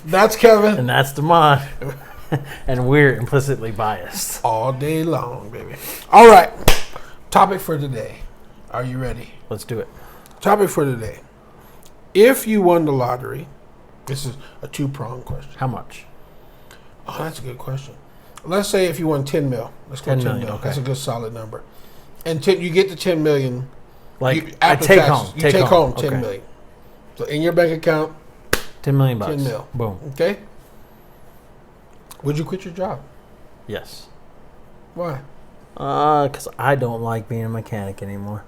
That's Kevin. And that's Damon. And we're implicitly biased. All day long, baby. All right. Topic for today. Are you ready? Let's do it. Topic for today. If you won the lottery, this is a two-pronged question. How much? Oh, that's a good question. Let's say if you won 10 mil. Let's go 10 10 million, mil. okay. That's a good solid number. And you get the 10 million. Like, I take home. You take home 10 okay. million. So in your bank account, 10 million bucks. 10 mil. Boom. Okay? Would you quit your job? Yes. Why? Because I don't like being a mechanic anymore.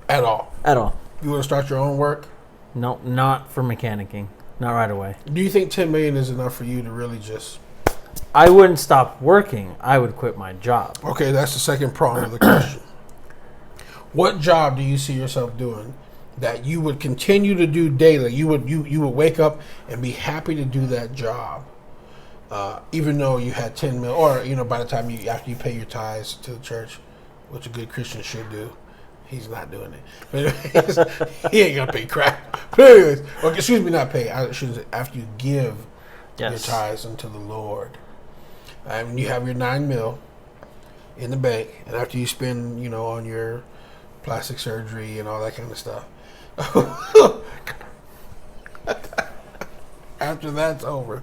At all? At all. You want to start your own work? No, not for mechanicking. Not right away. Do you think 10 million is enough for you to really just... I wouldn't stop working. I would quit my job. Okay, that's the second prong of the question. What job do you see yourself doing that you would continue to do daily? You would wake up and be happy to do that job, even though you had 10 mil, or by the time after you pay your tithes to the church, which a good Christian should do. He's not doing it. But he ain't gonna pay crap. But anyways, or excuse me, not pay. I should say after you give your tithes unto the Lord, and you have your 9 mil in the bank, and after you spend, on your plastic surgery and all that kind of stuff. After that's over,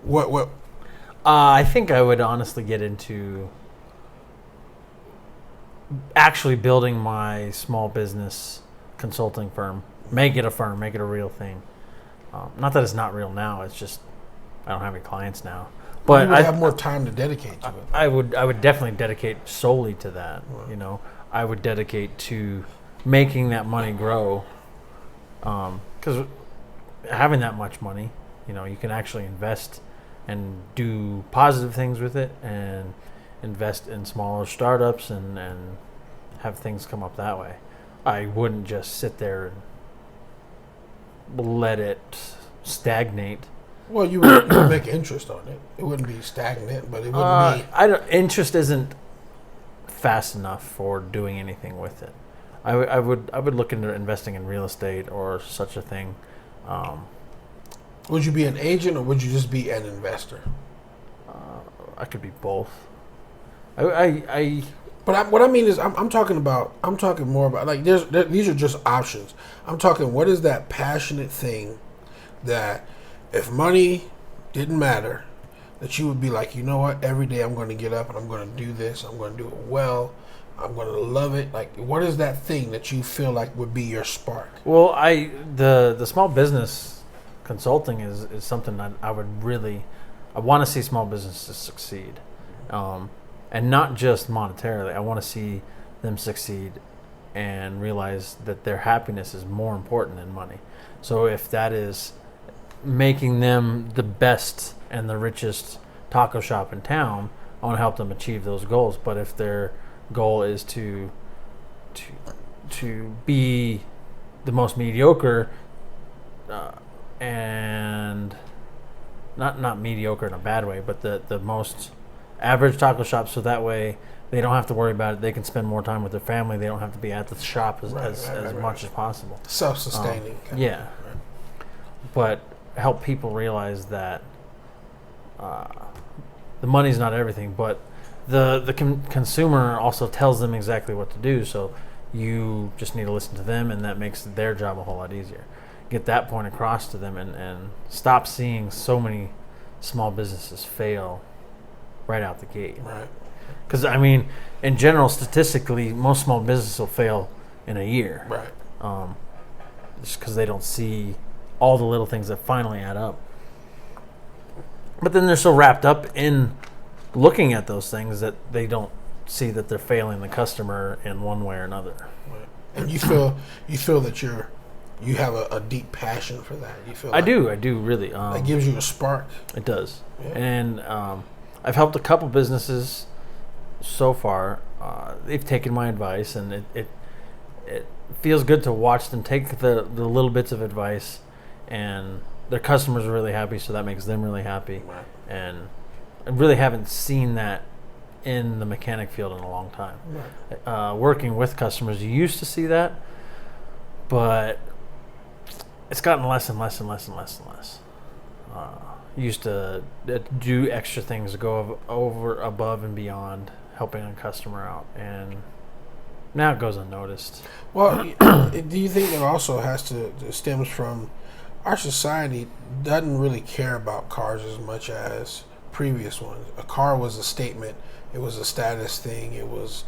what? I think I would honestly get into actually building my small business consulting firm. Make it a firm. Make it a real thing. Not that it's not real now. It's just I don't have any clients now. But you would have more time to dedicate to it. I would definitely dedicate solely to that. Right. I would dedicate to making that money grow. Because having that much money, you can actually invest and do positive things with it, and invest in smaller startups and have things come up that way. I wouldn't just sit there and let it stagnate. Well, you would make interest on it. It wouldn't be stagnant, but it wouldn't be. Interest isn't fast enough for doing anything with it. I would look into investing in real estate or such a thing. Would you be an agent or would you just be an investor? I could be both. But what I mean is, I'm talking more about like these are just options. I'm talking, what is that passionate thing that if money didn't matter, that you would be like, you know what, every day I'm going to get up and I'm going to do this. I'm going to do it well. I'm going to love it. Like, what is that thing that you feel like would be your spark? Well, the small business consulting is something that I want to see small businesses succeed. And not just monetarily. I want to see them succeed and realize that their happiness is more important than money. So if that is making them the best and the richest taco shop in town, I want to help them achieve those goals. But if their goal is to be the most mediocre, and not mediocre in a bad way, but the most average taco shop, so that way they don't have to worry about it. They can spend more time with their family. They don't have to be at the shop as much as possible. Self-sustaining. Yeah. But help people realize that the money's not everything, but the consumer also tells them exactly what to do, so you just need to listen to them, and that makes their job a whole lot easier. Get that point across to them, and stop seeing so many small businesses fail right out the gate. Right. Because, in general, statistically, most small businesses will fail in a year. Right. Just because they don't see all the little things that finally add up. But then they're so wrapped up in looking at those things that they don't see that they're failing the customer in one way or another. Right. And you feel that you have a deep passion for that. You feel I do really. That gives you a spark. It does. Yeah. And I've helped a couple businesses so far. They've taken my advice, and it feels good to watch them take the little bits of advice, and their customers are really happy, so that makes them really happy. Right. And I really haven't seen that in the mechanic field in a long time. Right. Working with customers, you used to see that, but it's gotten less and less and less and less and less. Used to do extra things to go over, above, and beyond helping a customer out, and now it goes unnoticed. Well, do you think it also stems from our society doesn't really care about cars as much as previous ones? A car was a statement. It was a status thing. It was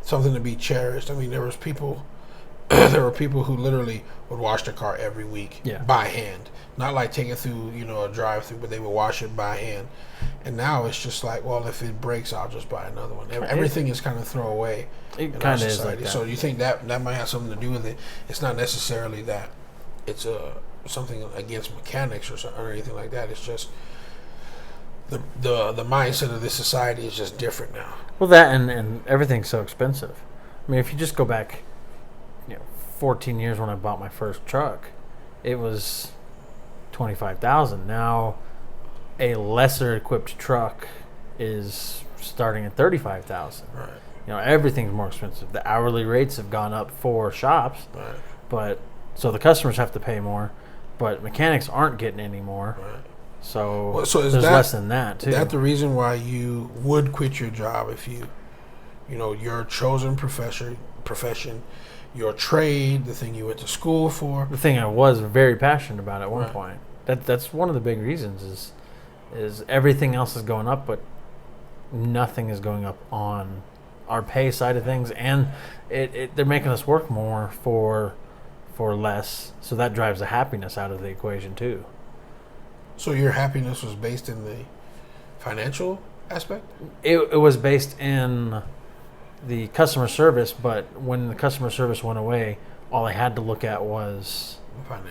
something to be cherished. I mean, there were people who literally would wash their car every week by hand. Not like take it through, a drive-through, but they would wash it by hand. And now it's just like, well, if it breaks, I'll just buy another one. Everything is kind of throwaway in our society. Is like that. So you think that might have something to do with it? It's not necessarily that it's something against mechanics or anything like that. It's just the mindset of this society is just different now. Well, that and everything's so expensive. I mean, if you just go back, 14 years when I bought my first truck, it was $25,000. Now, a lesser equipped truck is starting at $35,000. Right. Everything's more expensive. The hourly rates have gone up for shops, right. But so the customers have to pay more, but mechanics aren't getting any more. Right. So, is there's less than that too. Is that the reason why you would quit your job if your chosen profession, your trade, the thing you went to school for? The thing I was very passionate about at one point. That's one of the big reasons is everything else is going up, but nothing is going up on our pay side of things, and they're making us work more for less, so that drives the happiness out of the equation too. So your happiness was based in the financial aspect? It was based in the customer service, but when the customer service went away, all I had to look at was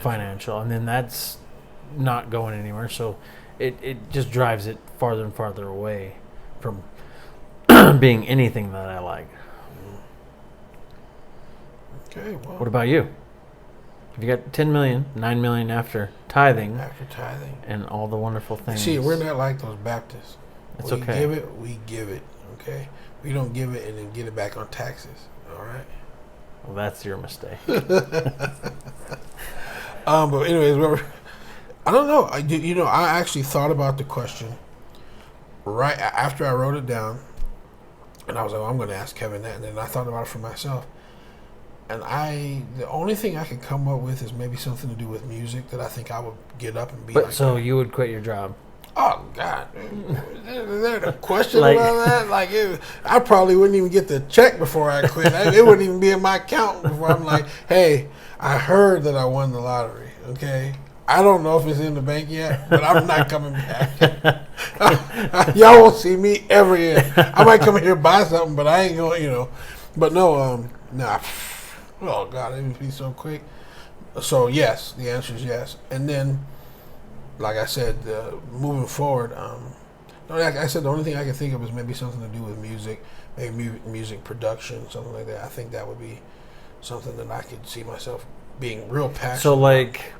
financial, and then that's not going anywhere. So it just drives it farther and farther away from being anything that I like. Okay, well. What about you? If you got 10 million, 9 million after tithing, and all the wonderful things. See, we're not like those Baptists. It's we okay. Give it, we give it. Okay, we don't give it and then get it back on taxes. All right. Well, that's your mistake. But anyways, I don't know. I actually thought about the question right after I wrote it down, and I was like, well, I'm going to ask Kevin that, and then I thought about it for myself. And the only thing I could come up with is maybe something to do with music that I think I would get up and be like. So you would quit your job? Oh, God. Is there a question about that? Like, I probably wouldn't even get the check before I quit. It wouldn't even be in my account before I'm like, hey, I heard that I won the lottery, okay? I don't know if it's in the bank yet, but I'm not coming back. Y'all won't see me ever again. I might come here and buy something, but I ain't going, But no, nah. Oh, God, it would be so quick. So, yes, the answer is yes. And then, like I said, moving forward, like I said, the only thing I can think of is maybe something to do with music, maybe music production, something like that. I think that would be something that I could see myself being real passionate. So, like,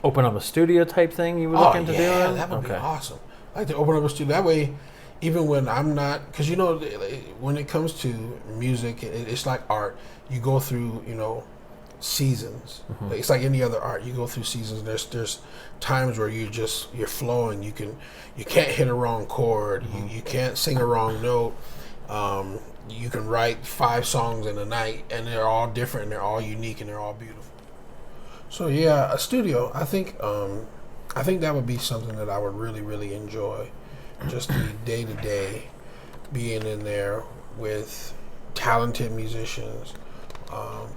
open up a studio type thing you would look into doing? Yeah, that would be awesome. I'd like to open up a studio. That way, even when I'm not, because when it comes to music, it's like art. You go through, seasons. Mm-hmm. It's like any other art. You go through seasons. There's times where you're flowing. You can't hit a wrong chord. Mm-hmm. You can't sing a wrong note. You can write 5 songs in a night, and they're all different, and they're all unique, and they're all beautiful. So yeah, a studio. I think that would be something that I would really, really enjoy. Just the day-to-day being in there with talented musicians,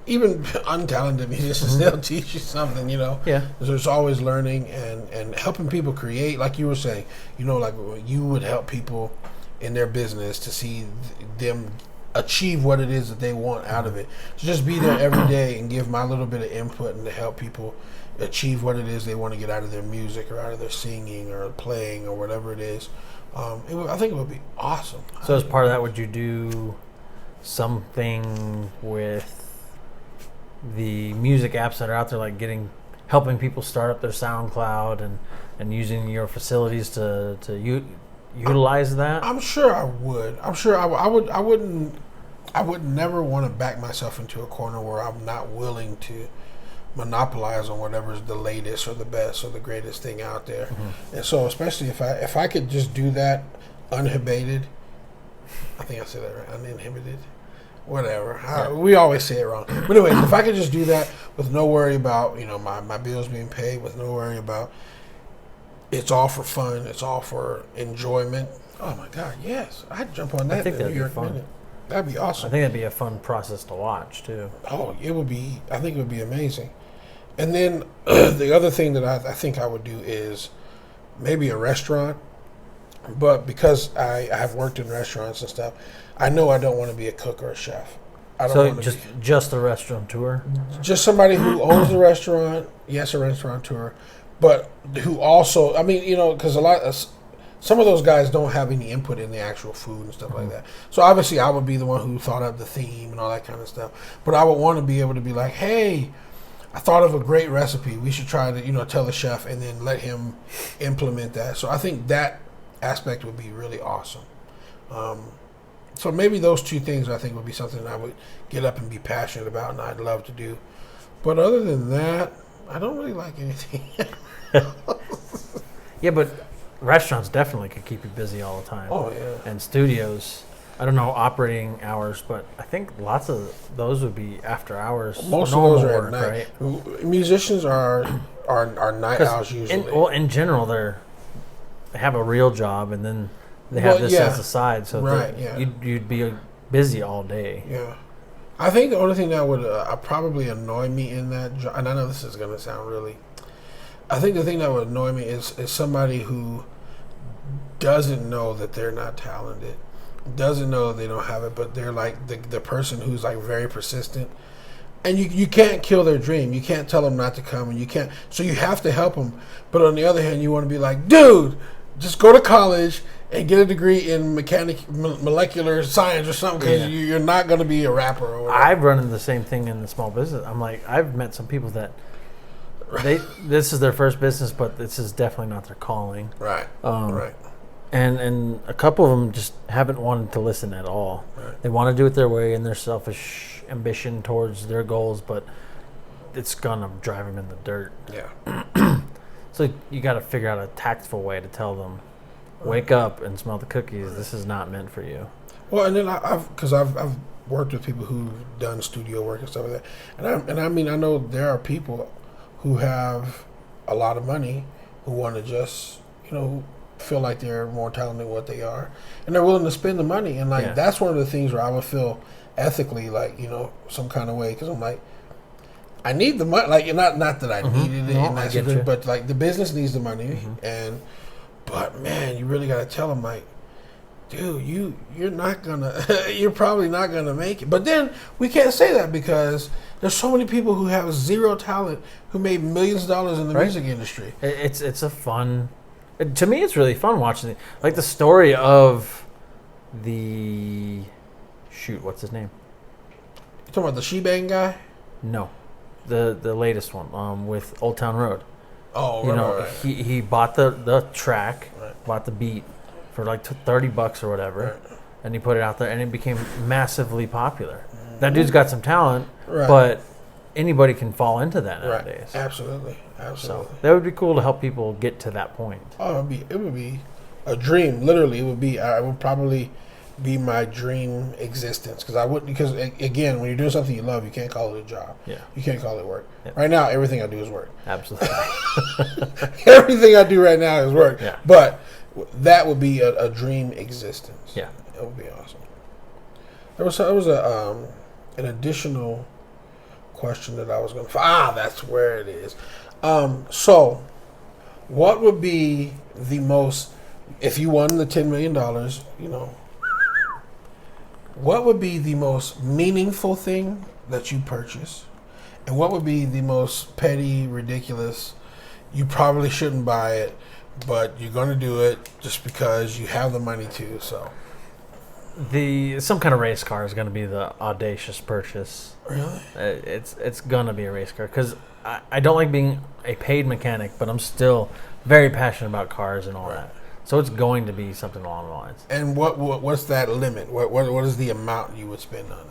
even untalented musicians. They'll teach you something, Yeah. There's always learning and helping people create, like you were saying, like you would help people in their business to see them achieve what it is that they want out of it. To just be there every day and give my little bit of input and to help people achieve what it is they want to get out of their music or out of their singing or playing or whatever it is. I think it would be awesome. So as part of that, would you do something with the music apps that are out there, like helping people start up their SoundCloud and using your facilities to utilize that? I'm sure I would. I'm sure I would. I would never want to back myself into a corner where I'm not willing to monopolize on whatever's the latest or the best or the greatest thing out there. And so, especially if I could just do that uninhibited, I think I said that right, uninhibited, whatever. We always say it wrong. But anyway, if I could just do that with no worry about my bills being paid, with no worry about it's all for fun, it's all for enjoyment. Oh my God, yes, I'd jump on that. I think that'd be fun. That'd be awesome. I think that'd be a fun process to watch too. Oh, it would be. I think it would be amazing. And then the other thing that I think I would do is maybe a restaurant. But because I have worked in restaurants and stuff, I know I don't want to be a cook or a chef. I don't want to just a restaurateur? Just somebody who owns the restaurant. Yes, a restaurateur, but who also, I mean, because some of those guys don't have any input in the actual food and stuff like that. So obviously, I would be the one who thought of the theme and all that kind of stuff. But I would want to be able to be like, hey, I thought of a great recipe. We should try to, tell the chef and then let him implement that. So I think that aspect would be really awesome. So maybe those two things I think would be something I would get up and be passionate about and I'd love to do. But other than that, I don't really like anything. Yeah, but restaurants definitely could keep you busy all the time. Oh, yeah. And studios, I don't know operating hours, but I think lots of those would be after hours. Most of those are at night. Right? Musicians are night owls usually. In general, they have a real job and then they have this as a side, so you'd be busy all day. Yeah. I think the only thing that would probably annoy me in that job, and I know this is going to sound really, I think the thing that would annoy me is somebody who doesn't know that they're not talented, doesn't know that they don't have it, but they're like the person who's like very persistent. And you can't kill their dream. You can't tell them not to come, and you can't. So you have to help them. But on the other hand, you want to be like, dude, just go to college and get a degree in molecular science or something, because you're not going to be a rapper or whatever. I've run into the same thing in the small business. I'm like, I've met some people that this is their first business, but this is definitely not their calling. Right. Right. And a couple of them just haven't wanted to listen at all. Right. They want to do it their way and their selfish ambition towards their goals, but it's gonna drive them in the dirt. Yeah. So you got to figure out a tactful way to tell them, wake up and smell the cookies. This is not meant for you. Well, and then I've worked with people who've done studio work and stuff like that, and I mean I know there are people who have a lot of money who want to just feel like they're more talented than what they are, and they're willing to spend the money, and that's one of the things where I would feel ethically like some kind of way, because I'm like, I need the money, like not that I needed it, and that's good, but like the business needs the money, but man, you really got to tell them like, dude, you're probably not gonna make it. But then we can't say that because there's so many people who have zero talent who made millions of dollars in the music industry. It's a fun. To me, it's really fun watching it. Like the story of the what's his name? You talking about the Shebang guy? No, the latest one with Old Town Road. Oh, right. He bought the track, bought the beat for like $30 or whatever, and he put it out there, and it became massively popular. That dude's got some talent, but anybody can fall into that nowadays. Absolutely. So that would be cool to help people get to that point. Oh, it would be a dream. Literally, it would probably be my dream existence, because again, when you're doing something you love, you can't call it a job. Yeah, you can't call it work. Yeah. Right now, everything I do is work. Absolutely. Everything I do right now is work. Yeah. But that would be a dream existence. Yeah, it would be awesome. There was an additional question that I was going to. That's where it is. So, what would be the most, if you won the $10 million, what would be the most meaningful thing that you purchase? And what would be the most petty, ridiculous, you probably shouldn't buy it, but you're going to do it just because you have the money to, so. Some kind of race car is going to be the audacious purchase. Really? It's going to be a race car, because I don't like being a paid mechanic, but I'm still very passionate about cars and all that. So it's going to be something along the lines. And what's that limit? What is the amount you would spend on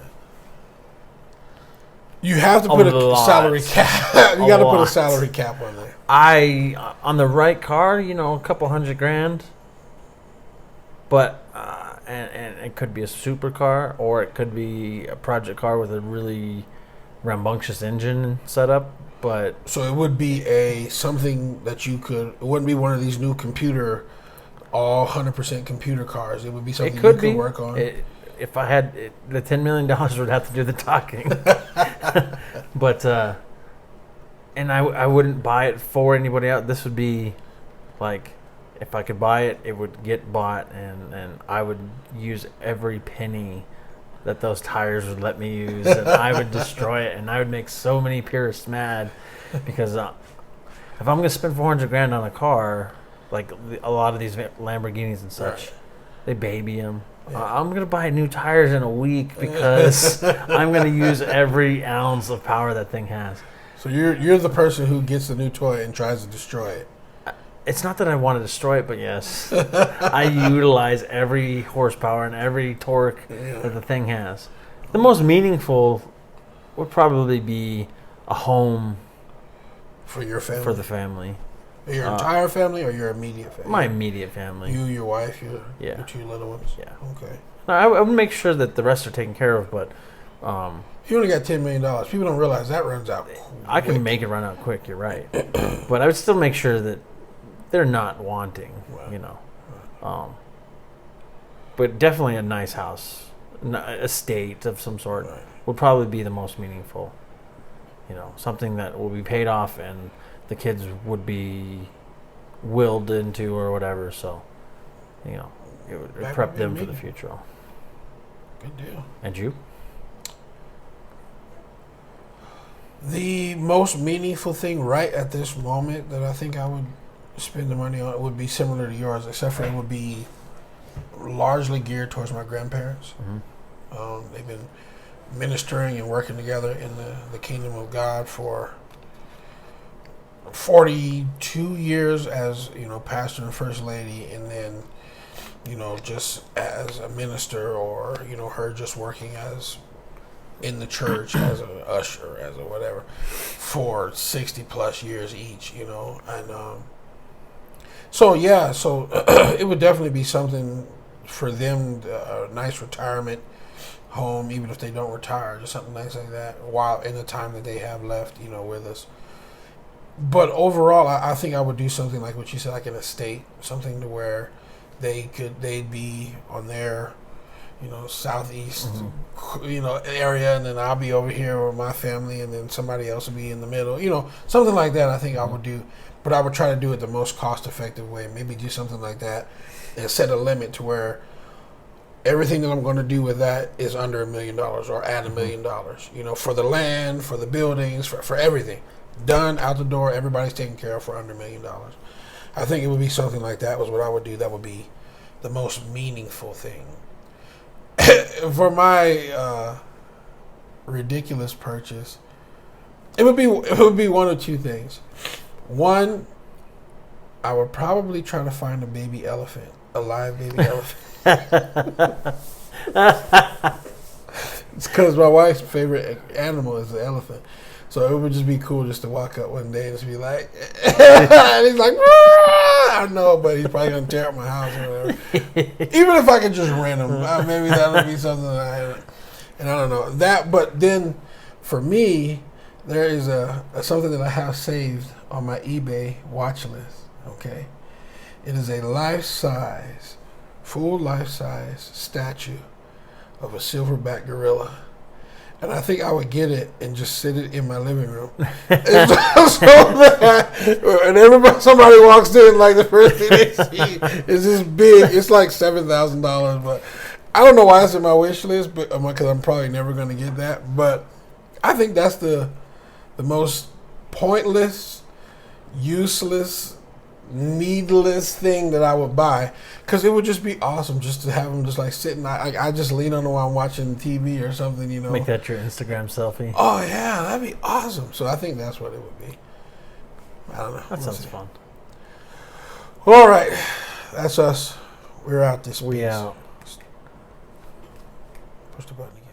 You have to A put a lot. salary cap. You got to put a lot. salary cap on there. On the right car, a couple $100,000. But and it could be a supercar, or it could be a project car with a really rambunctious engine setup. But So it would be something that you could. It wouldn't be one of these new computer, all 100% computer cars. It would be something it could you be. could work on. If I had the $10 million, would have to do the talking. But and I wouldn't buy it for anybody else. This would be like, if I could buy it, it would get bought, and I would use every penny that those tires would let me use, and I would destroy it, and I would make so many purists mad, because if I'm gonna spend $400,000 on a car, like a lot of these Lamborghinis and such, Right. they baby them. Yeah. I'm gonna buy new tires in a week because I'm gonna use every ounce of power that thing has. So you're the person who gets the new toy and tries to destroy it. It's not that I want to destroy it, but yes, I utilize every horsepower and every torque that the thing has. The most meaningful would probably be a home For your family. for the family. Your entire family or your immediate family? My immediate family. You, your wife, your Yeah. 2 little ones? Yeah. Okay. No, I would make sure that the rest are taken care of, but You only got $10 million. People don't realize that runs out. I can quick. make it run out quick. You're right, but I would still make sure that they're not wanting. Right. But definitely a nice house, estate of some sort, Right. would probably be the most meaningful. Something that will be paid off and the kids would be willed into or whatever. So, it would That prep would be them for the meaningful. future. Good deal. And you? The most meaningful thing right at this moment that I think I would spend the money on would be similar to yours, except for it would be largely geared towards my grandparents. Mm-hmm. They've been ministering and working together in the kingdom of God for 42 years as, pastor and first lady, and then, just as a minister, or, her just working as in the church as an usher, as a whatever, for 60 plus years each, and so it would definitely be something for them, a nice retirement home, even if they don't retire, just something nice like that, while in the time that they have left, with us. But overall, I think I would do something like what you said, like an estate, something to where they'd be on their, southeast, area, and then I'll be over here with my family, and then somebody else will be in the middle, something like that. I think I would do, but I would try to do it the most cost-effective way. Maybe do something like that, and set a limit to where everything that I'm going to do with that is under $1 million, or at $1 million. For the land, for the buildings, for everything. Done, out the door, everybody's taken care of for under $1 million. I think it would be something like that was what I would do. That would be the most meaningful thing. For my ridiculous purchase, it would be one of two things. One, I would probably try to find a baby elephant, a live baby elephant. It's because my wife's favorite animal is the elephant. So it would just be cool just to walk up one day and just be like, and he's like, I know, but he's probably going to tear up my house or whatever. Even if I could just rent him, maybe that would be something that and I don't know. But then for me, there is something that I have saved on my eBay watch list, okay? It is a full life-size statue of a silverback gorilla. And I think I would get it and just sit it in my living room. And somebody walks in, like the first thing they see is this big. It's like $7,000, but I don't know why it's in my wish list, but because I'm probably never going to get that. But I think that's the most pointless, useless, needless thing that I would buy, because it would just be awesome just to have them just like sitting. I just lean on them while I'm watching TV or something, Make that your Instagram selfie. Oh yeah, that'd be awesome. So I think that's what it would be. I don't know. That sounds fun. All right, that's us. We're out this week. We out. Push the button again.